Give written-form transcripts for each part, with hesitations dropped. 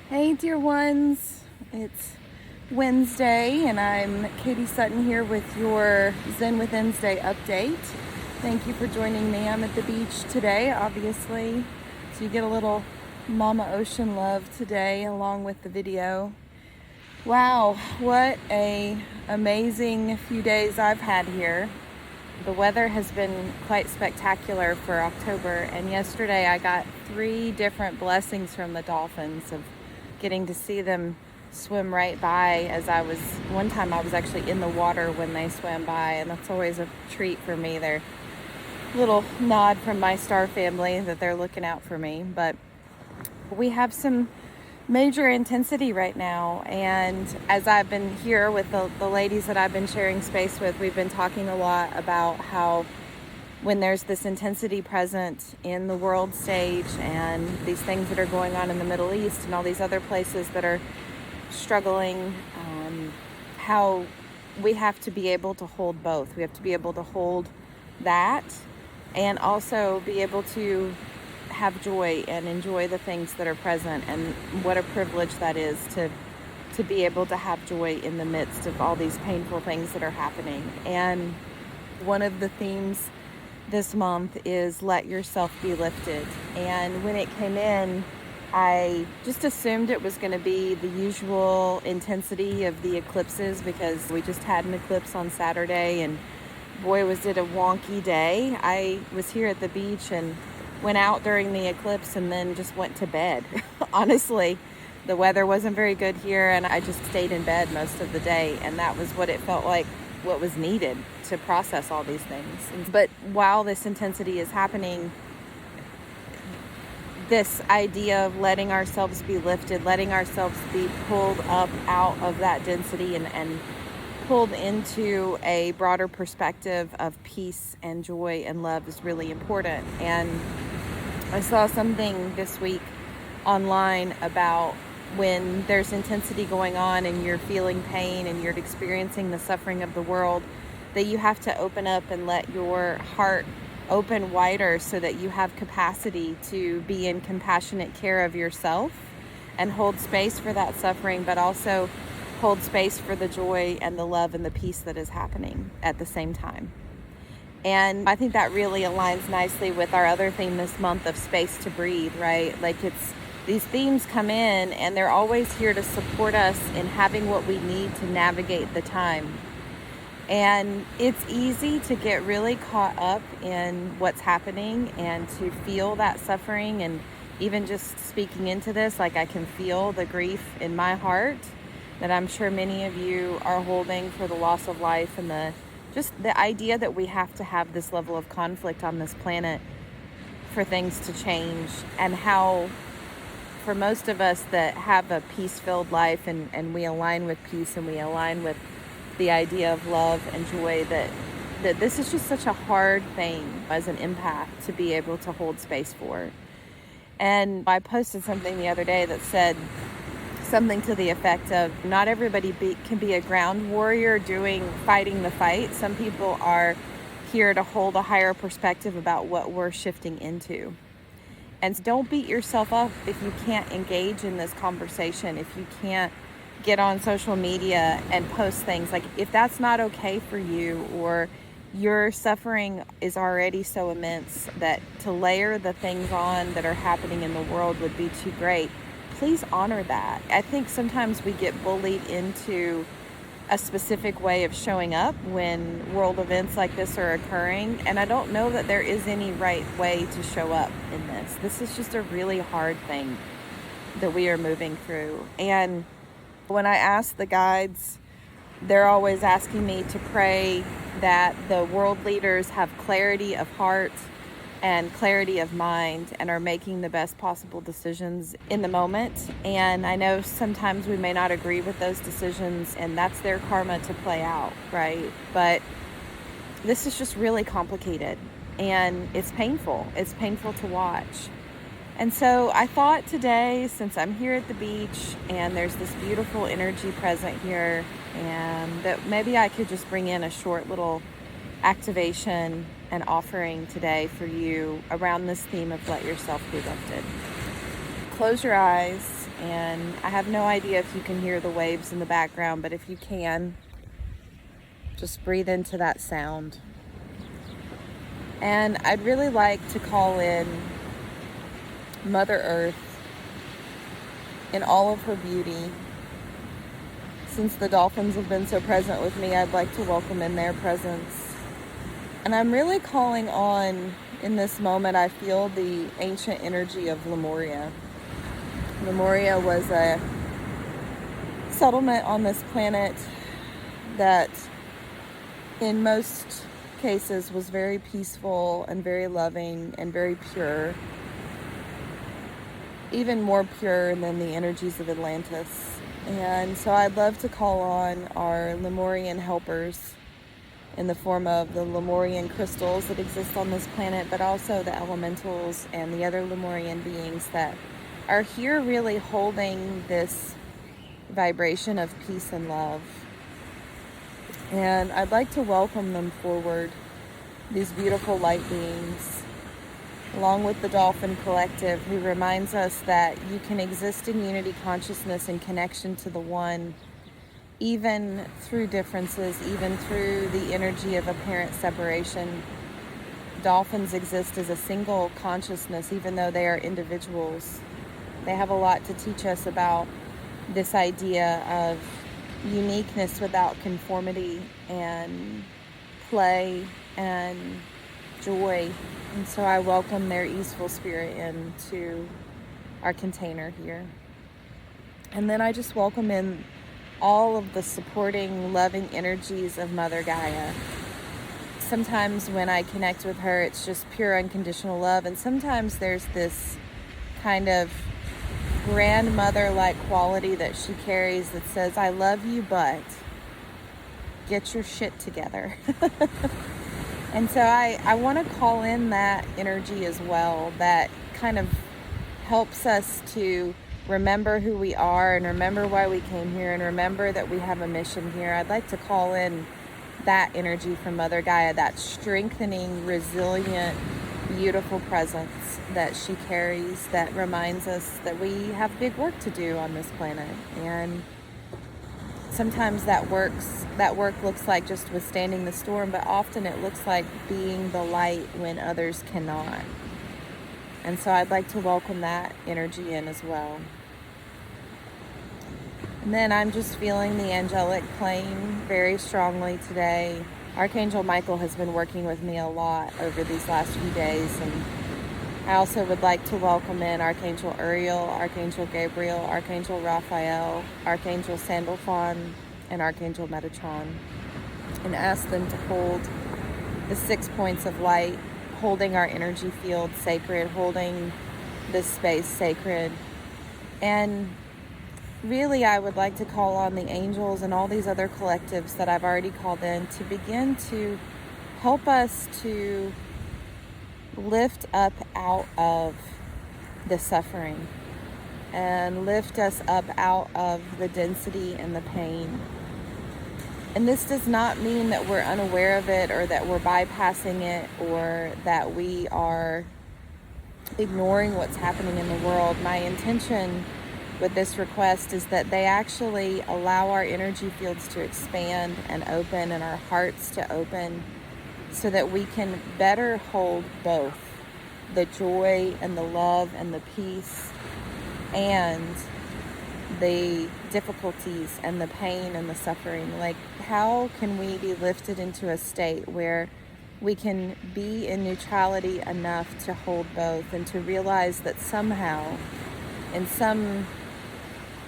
Hey, dear ones. It's Wednesday, and I'm Katie Sutton here with your Zen Withins'day update. Thank you for joining me. I'm at the beach today, obviously, so you get a little Mama Ocean love today along with the video. Wow, what a amazing few days I've had here. The weather has been quite spectacular for October, and yesterday I got 3 different blessings from the dolphins of getting to see them swim right by one time I was actually in the water when they swam by, and that's always a treat for me. They're a little nod from my star family that they're looking out for me. But we have some major intensity right now, and as I've been here with the ladies that I've been sharing space with, we've been talking a lot about how when there's this intensity present in the world stage and these things that are going on in the Middle East and all these other places that are struggling, how we have to be able to hold both. We have to be able to hold that and also be able to have joy and enjoy the things that are present. And what a privilege that is to be able to have joy in the midst of all these painful things that are happening. And one of the themes this month is let yourself be lifted. And when it came in, I just assumed it was going to be the usual intensity of the eclipses, because we just had an eclipse on Saturday, and boy, was it a wonky day. I was here at the beach and went out during the eclipse and then just went to bed. Honestly, the weather wasn't very good here, and I just stayed in bed most of the day, and that was what it felt like, what was needed to process all these things. But while this intensity is happening, this idea of letting ourselves be lifted, letting ourselves be pulled up out of that density and pulled into a broader perspective of peace and joy and love is really important. And I saw something this week online about when there's intensity going on and you're feeling pain and you're experiencing the suffering of the world, that you have to open up and let your heart open wider so that you have capacity to be in compassionate care of yourself and hold space for that suffering, but also hold space for the joy and the love and the peace that is happening at the same time. And I think that really aligns nicely with our other theme this month of space to breathe, right? Like, it's these themes come in and they're always here to support us in having what we need to navigate the time. And it's easy to get really caught up in what's happening and to feel that suffering. And even just speaking into this, like, I can feel the grief in my heart that I'm sure many of you are holding for the loss of life, and the idea that we have to have this level of conflict on this planet for things to change, and how for most of us that have a peace-filled life and we align with peace and we align with the idea of love and joy, that this is just such a hard thing as an empath to be able to hold space for. And I posted something the other day that said something to the effect of, not everybody can be a ground warrior fighting the fight. Some people are here to hold a higher perspective about what we're shifting into. And don't beat yourself up if you can't engage in this conversation, if you can't get on social media and post things. Like, if that's not okay for you, or your suffering is already so immense that to layer the things on that are happening in the world would be too great, please honor that. I think sometimes we get bullied into a specific way of showing up when world events like this are occurring, and I don't know that there is any right way to show up in this. This is just a really hard thing that we are moving through. And when I ask the guides, they're always asking me to pray that the world leaders have clarity of heart and clarity of mind and are making the best possible decisions in the moment. And I know sometimes we may not agree with those decisions, and that's their karma to play out, right? But this is just really complicated, and it's painful. It's painful to watch. And so I thought today, since I'm here at the beach and there's this beautiful energy present here, and that maybe I could just bring in a short little activation and offering today for you around this theme of let yourself be lifted. Close your eyes And I have no idea if you can hear the waves in the background, but if you can, just breathe into that sound. And I'd really like to call in Mother Earth in all of her beauty. Since the dolphins have been so present with me, I'd like to welcome in their presence. And I'm really calling on, in this moment, I feel the ancient energy of Lemuria. Lemuria was a settlement on this planet that in most cases was very peaceful and very loving and very pure, even more pure than the energies of Atlantis. And so I'd love to call on our Lemurian helpers in the form of the Lemurian crystals that exist on this planet, but also the elementals and the other Lemurian beings that are here really holding this vibration of peace and love. And I'd like to welcome them forward, these beautiful light beings, along with the Dolphin Collective, who reminds us that you can exist in unity consciousness and connection to the One, even through differences, even through the energy of apparent separation. Dolphins exist as a single consciousness, even though they are individuals. They have a lot to teach us about this idea of uniqueness without conformity and play and joy. And so I welcome their easeful spirit into our container here. And then I just welcome in all of the supporting, loving energies of Mother Gaia. Sometimes when I connect with her, it's just pure unconditional love. And sometimes there's this kind of grandmother-like quality that she carries that says, I love you, but get your shit together. And so I want to call in that energy as well, that kind of helps us to remember who we are and remember why we came here and remember that we have a mission here. I'd like to call in that energy from Mother Gaia, that strengthening, resilient, beautiful presence that she carries that reminds us that we have big work to do on this planet. And sometimes that work looks like just withstanding the storm, but often it looks like being the light when others cannot. And so I'd like to welcome that energy in as well. And then I'm just feeling the angelic plane very strongly today. Archangel Michael has been working with me a lot over these last few days, and I also would like to welcome in Archangel Uriel, Archangel Gabriel, Archangel Raphael, Archangel Sandalphon, and Archangel Metatron, and ask them to hold the 6 points of light, holding our energy field sacred, holding this space sacred. And really, I would like to call on the angels and all these other collectives that I've already called in to begin to help us to lift up out of the suffering and lift us up out of the density and the pain. And this does not mean that we're unaware of it or that we're bypassing it or that we are ignoring what's happening in the world. My intention with this request is that they actually allow our energy fields to expand and open and our hearts to open so that we can better hold both the joy and the love and the peace and the difficulties and the pain and the suffering. Like, how can we be lifted into a state where we can be in neutrality enough to hold both and to realize that somehow, in some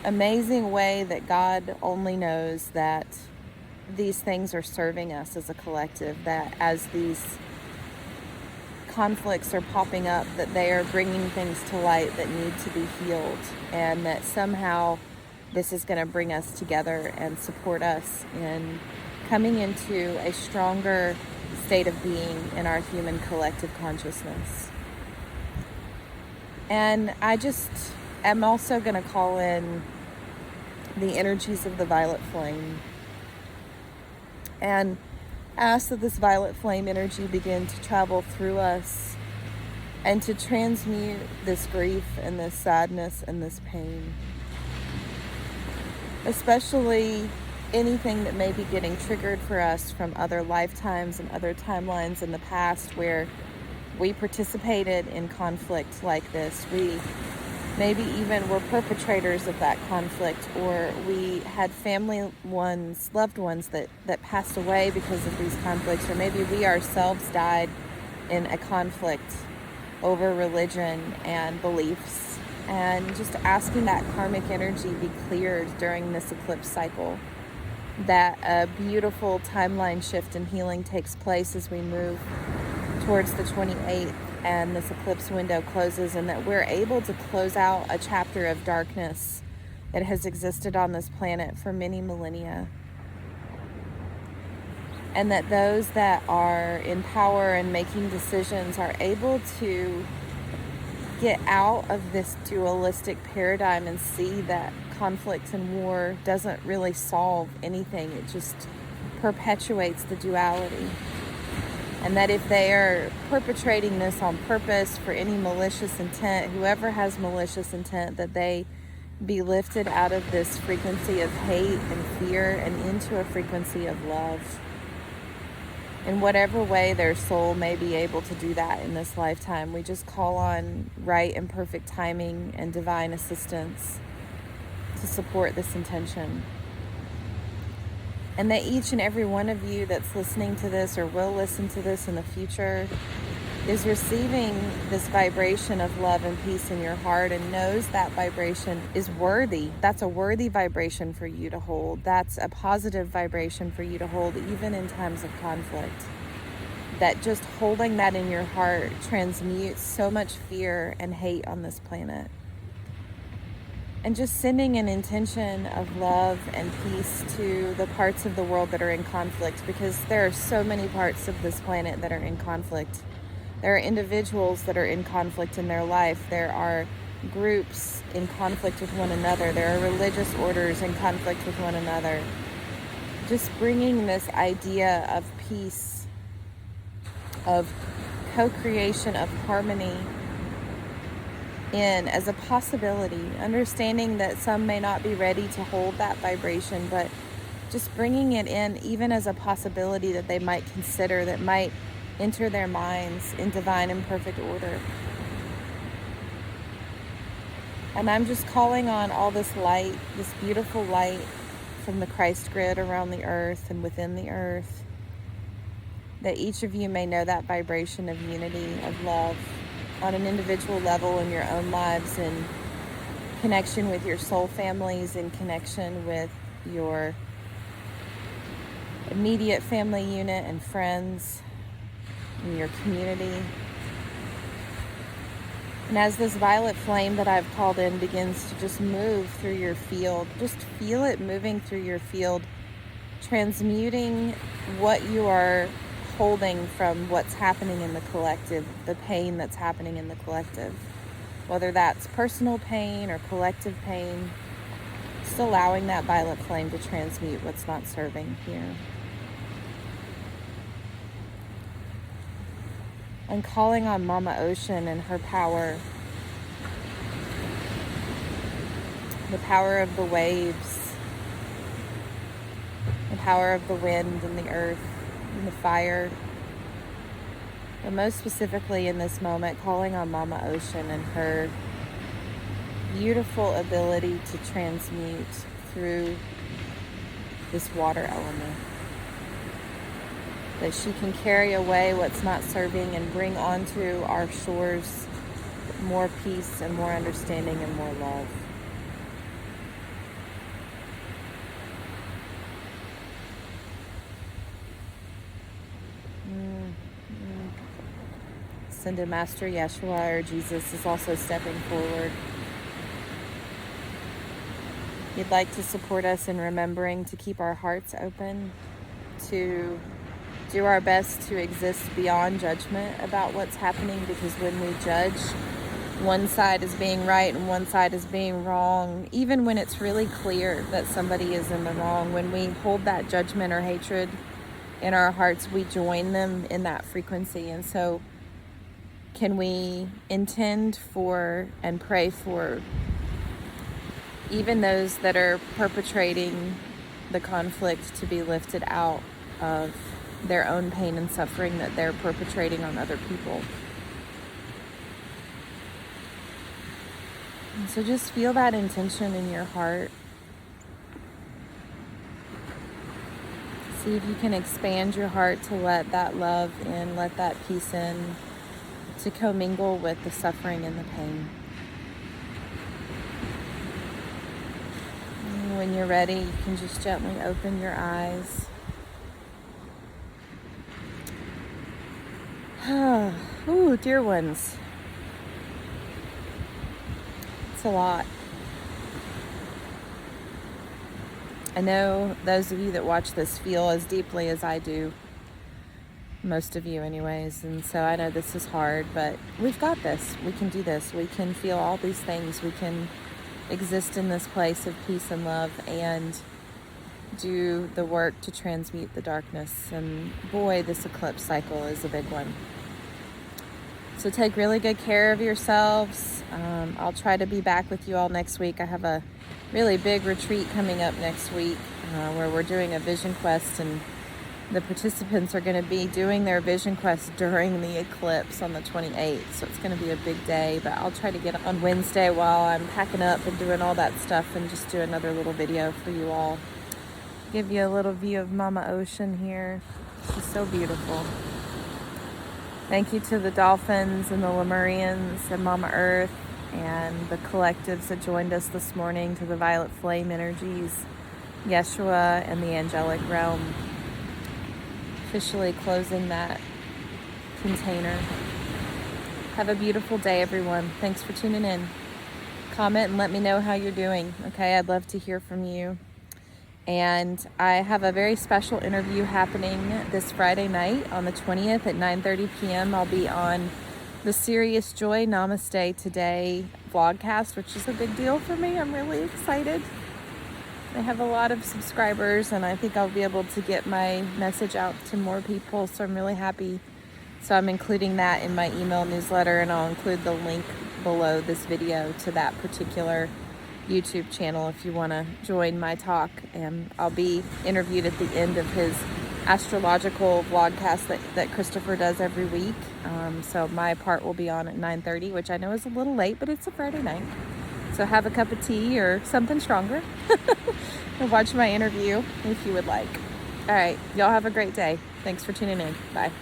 amazing way that God only knows, that these things are serving us as a collective, that as these conflicts are popping up, that they are bringing things to light that need to be healed, and that somehow this is going to bring us together and support us in coming into a stronger state of being in our human collective consciousness. And I'm also going to call in the energies of the violet flame and ask that this violet flame energy begin to travel through us and to transmute this grief and this sadness and this pain. Especially anything that may be getting triggered for us from other lifetimes and other timelines in the past where we participated in conflict like this. We maybe even were perpetrators of that conflict, or we had loved ones that passed away because of these conflicts, or maybe we ourselves died in a conflict over religion and beliefs. And just asking that karmic energy be cleared during this eclipse cycle, that a beautiful timeline shift and healing takes place as we move towards the 28th and this eclipse window closes, and that we're able to close out a chapter of darkness that has existed on this planet for many millennia. And that those that are in power and making decisions are able to get out of this dualistic paradigm and see that conflict and war doesn't really solve anything. It just perpetuates the duality. And that if they are perpetrating this on purpose for any malicious intent, whoever has malicious intent, that they be lifted out of this frequency of hate and fear and into a frequency of love. In whatever way their soul may be able to do that in this lifetime, we just call on right and perfect timing and divine assistance to support this intention. And that each and every one of you that's listening to this or will listen to this in the future is receiving this vibration of love and peace in your heart and knows that vibration is worthy. That's a worthy vibration for you to hold. That's a positive vibration for you to hold even in times of conflict. That just holding that in your heart transmutes so much fear and hate on this planet. And just sending an intention of love and peace to the parts of the world that are in conflict, because there are so many parts of this planet that are in conflict. There are individuals that are in conflict in their life. There are groups in conflict with one another. There are religious orders in conflict with one another. Just bringing this idea of peace, of co-creation, of harmony in as a possibility, understanding that some may not be ready to hold that vibration, but just bringing it in even as a possibility that they might consider, that might enter their minds in divine and perfect order. And I'm just calling on all this light, this beautiful light from the Christ grid around the earth and within the earth, that each of you may know that vibration of unity, of love, on an individual level in your own lives, in connection with your soul families, in connection with your immediate family unit and friends, in your community. And as this violet flame that I've called in begins to just move through your field, just feel it moving through your field, transmuting what you are holding from what's happening in the collective, the pain that's happening in the collective, whether that's personal pain or collective pain, just allowing that violet flame to transmute what's not serving here. And calling on Mama Ocean and her power, the power of the waves, the power of the wind and the earth and the fire, but most specifically in this moment, calling on Mama Ocean and her beautiful ability to transmute through this water element. That she can carry away what's not serving and bring onto our shores more peace and more understanding and more love. Ascended Master Yeshua or Jesus is also stepping forward. He'd like to support us in remembering to keep our hearts open, to do our best to exist beyond judgment about what's happening, because when we judge one side as being right and one side as being wrong, even when it's really clear that somebody is in the wrong, when we hold that judgment or hatred in our hearts, we join them in that frequency. And so can we intend for and pray for even those that are perpetrating the conflict to be lifted out of their own pain and suffering that they're perpetrating on other people. And so just feel that intention in your heart. See if you can expand your heart to let that love in, let that peace in, to commingle with the suffering and the pain. And when you're ready, you can just gently open your eyes. Ooh, dear ones. It's a lot. I know those of you that watch this feel as deeply as I do. Most of you anyways. And so I know this is hard, but we've got this. We can do this. We can feel all these things. We can exist in this place of peace and love and do the work to transmute the darkness. And boy, this eclipse cycle is a big one. So take really good care of yourselves. I'll try to be back with you all next week. I have a really big retreat coming up next week where we're doing a vision quest, and the participants are going to be doing their vision quest during the eclipse on the 28th. So it's going to be a big day, but I'll try to get on Wednesday while I'm packing up and doing all that stuff and just do another little video for you all. Give you a little view of Mama Ocean here. She's so beautiful. Thank you to the dolphins and the Lemurians and Mama Earth and the collectives that joined us this morning, to the Violet Flame Energies, Yeshua, and the Angelic Realm. Officially closing that container. Have a beautiful day, everyone. Thanks for tuning in. Comment and let me know how you're doing. Okay, I'd love to hear from you. And I have a very special interview happening this Friday night on the 20th at 9:30 p.m. I'll be on the Serious Joy Namaste Today vlogcast, which is a big deal for me. I'm really excited. I have a lot of subscribers, and I think I'll be able to get my message out to more people, so I'm really happy. So I'm including that in my email newsletter, and I'll include the link below this video to that particular YouTube channel if you want to join my talk. And I'll be interviewed at the end of his astrological vlogcast that Christopher does every week. So my part will be on at 9:30, which I know is a little late, but it's a Friday night. So have a cup of tea or something stronger and watch my interview if you would like. All right, y'all have a great day. Thanks for tuning in. Bye.